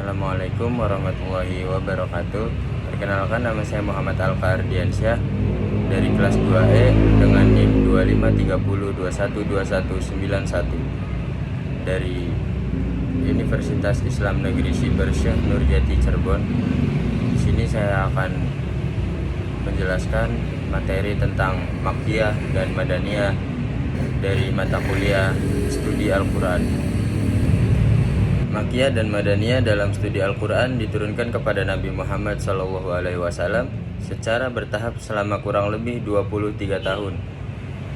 Assalamualaikum warahmatullahi wabarakatuh. Perkenalkan, nama saya Muhammad Alka Ardiansyah dari kelas 2E dengan NIM 2530212191 dari Universitas Islam Negeri Siber Syekh Nurjati Cirebon. Di sini saya akan menjelaskan materi tentang Makkiyah dan Madaniyah dari mata kuliah studi Al-Quran. Makkiyah dan Madaniyah dalam studi Al-Quran diturunkan kepada Nabi Muhammad SAW secara bertahap selama kurang lebih 23 tahun.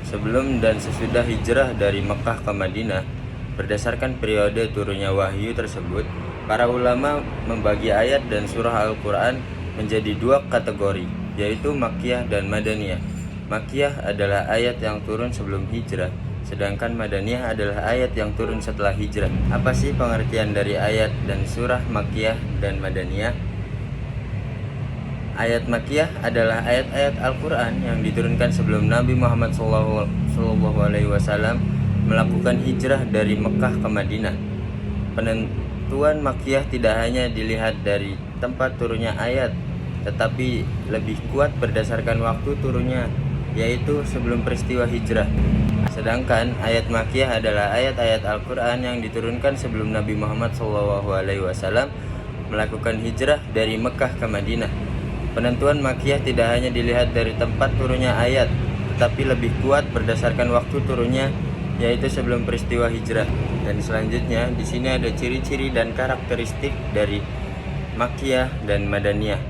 Sebelum dan sesudah hijrah dari Mekah ke Madinah, berdasarkan periode turunnya wahyu tersebut, para ulama membagi ayat dan surah Al-Quran menjadi dua kategori, yaitu Makkiyah dan Madaniyah. Makkiyah adalah ayat yang turun sebelum hijrah, sedangkan Madaniyah adalah ayat yang turun setelah hijrah. Apa sih pengertian dari ayat dan surah Makkiyah dan Madaniyah? Ayat Makkiyah adalah ayat-ayat Al-Quran yang diturunkan sebelum Nabi Muhammad SAW melakukan hijrah dari Mekah ke Madinah. Penentuan Makkiyah tidak hanya dilihat dari tempat turunnya ayat, tetapi lebih kuat berdasarkan waktu turunnya, yaitu sebelum peristiwa hijrah. Sedangkan ayat Makkiyah adalah ayat-ayat Al-Quran yang diturunkan sebelum Nabi Muhammad SAW melakukan hijrah dari Mekah ke Madinah. Penentuan Makkiyah tidak hanya dilihat dari tempat turunnya ayat, tetapi lebih kuat berdasarkan waktu turunnya, yaitu sebelum peristiwa hijrah. Dan selanjutnya di sini ada ciri-ciri dan karakteristik dari Makkiyah dan Madaniyah.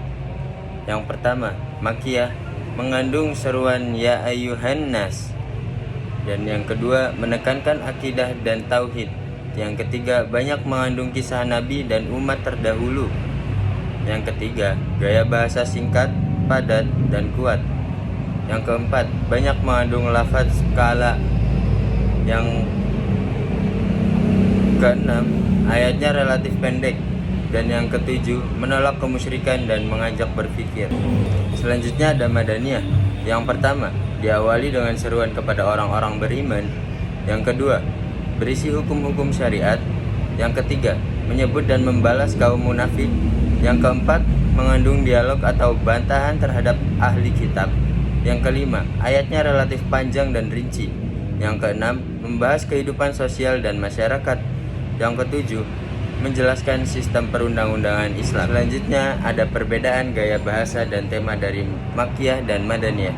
Yang pertama, Makkiyah mengandung seruan ya ayyuhan nas. Dan yang kedua, menekankan akidah dan tauhid. Yang ketiga, banyak mengandung kisah Nabi dan umat terdahulu. Yang ketiga, gaya bahasa singkat, padat, dan kuat. Yang keempat, banyak mengandung lafaz skala. Yang keenam, ayatnya relatif pendek. Dan yang ketujuh, menolak kemusyrikan dan mengajak berpikir. Selanjutnya ada Madaniyah. Yang pertama, diawali dengan seruan kepada orang-orang beriman. Yang kedua, berisi hukum-hukum syariat. Yang ketiga, menyebut dan membalas kaum munafik. Yang keempat, mengandung dialog atau bantahan terhadap ahli kitab. Yang kelima, ayatnya relatif panjang dan rinci. Yang keenam, membahas kehidupan sosial dan masyarakat. Yang ketujuh, menjelaskan sistem perundang-undangan Islam. Selanjutnya ada perbedaan gaya bahasa dan tema dari Makkiyah dan Madaniyah.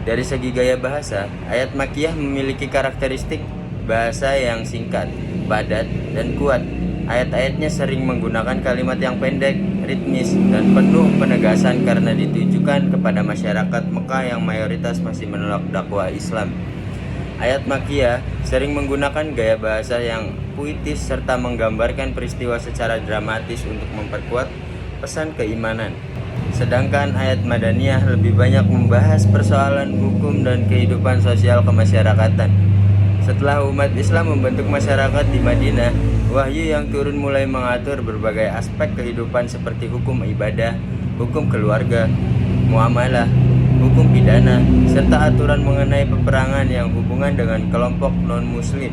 Dari segi gaya bahasa, ayat Makkiyah memiliki karakteristik bahasa yang singkat, padat, dan kuat. Ayat-ayatnya sering menggunakan kalimat yang pendek, ritmis, dan penuh penegasan karena ditujukan kepada masyarakat Mekah yang mayoritas masih menolak dakwah Islam. Ayat Makkiyah sering menggunakan gaya bahasa yang puitis serta menggambarkan peristiwa secara dramatis untuk memperkuat pesan keimanan. Sedangkan ayat Madaniyah lebih banyak membahas persoalan hukum dan kehidupan sosial kemasyarakatan. Setelah umat Islam membentuk masyarakat di Madinah, wahyu yang turun mulai mengatur berbagai aspek kehidupan seperti hukum ibadah, hukum keluarga, muamalah, hukum pidana, serta aturan mengenai peperangan yang hubungan dengan kelompok non-muslim.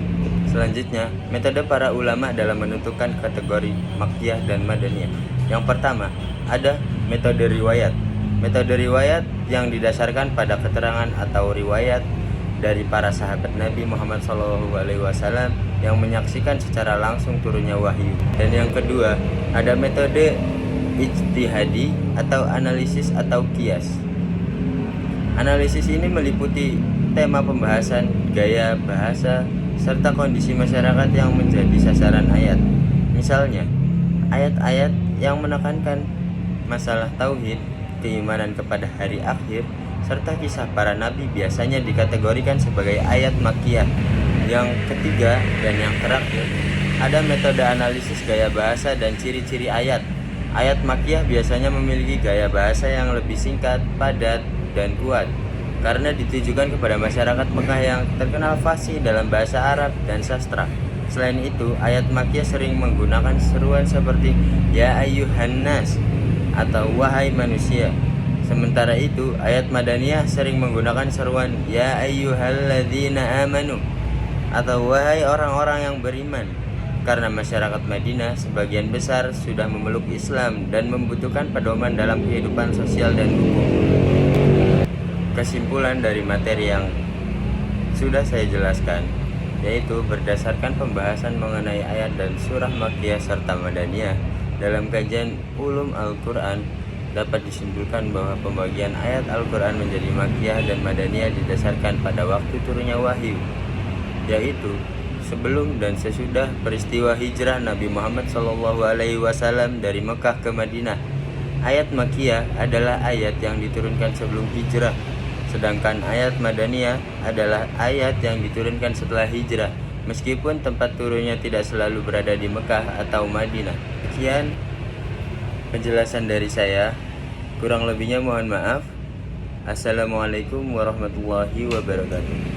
Selanjutnya, metode para ulama dalam menentukan kategori Makkiyah dan Madaniyah. Yang pertama, ada metode riwayat. Metode riwayat yang didasarkan pada keterangan atau riwayat dari para sahabat Nabi Muhammad SAW yang menyaksikan secara langsung turunnya wahyu. Dan yang kedua, ada metode ijtihadi atau analisis atau qiyas. Analisis ini meliputi tema pembahasan, gaya bahasa, serta kondisi masyarakat yang menjadi sasaran ayat. Misalnya, ayat-ayat yang menekankan masalah tauhid, keimanan kepada hari akhir, serta kisah para nabi biasanya dikategorikan sebagai ayat Makkiyah. Yang ketiga dan yang terakhir, ada metode analisis gaya bahasa dan ciri-ciri ayat. Ayat Makkiyah biasanya memiliki gaya bahasa yang lebih singkat, padat, dan kuat karena ditujukan kepada masyarakat Mekah yang terkenal fasih dalam bahasa Arab dan sastra. Selain itu, ayat Makkiyah sering menggunakan seruan seperti ya ayyuhan nas atau wahai manusia. Sementara itu, ayat Madaniyah sering menggunakan seruan ya ayyuhalladzina amanu atau wahai orang-orang yang beriman. karena masyarakat Madinah sebagian besar sudah memeluk Islam dan membutuhkan pedoman dalam kehidupan sosial dan hukum. Kesimpulan dari materi yang sudah saya jelaskan, yaitu berdasarkan pembahasan mengenai ayat dan surah Makkiyah serta Madaniyah dalam kajian ulum Al-Quran, dapat disimpulkan bahwa pembagian ayat Al-Quran menjadi Makkiyah dan Madaniyah didasarkan pada waktu turunnya wahyu, yaitu sebelum dan sesudah peristiwa hijrah Nabi Muhammad SAW dari Mekah ke Madinah. Ayat Makkiyah adalah ayat yang diturunkan sebelum hijrah, sedangkan ayat Madaniyah adalah ayat yang diturunkan setelah hijrah, meskipun tempat turunnya tidak selalu berada di Mekah atau Madinah. Sekian penjelasan dari saya, kurang lebihnya mohon maaf. Assalamualaikum warahmatullahi wabarakatuh.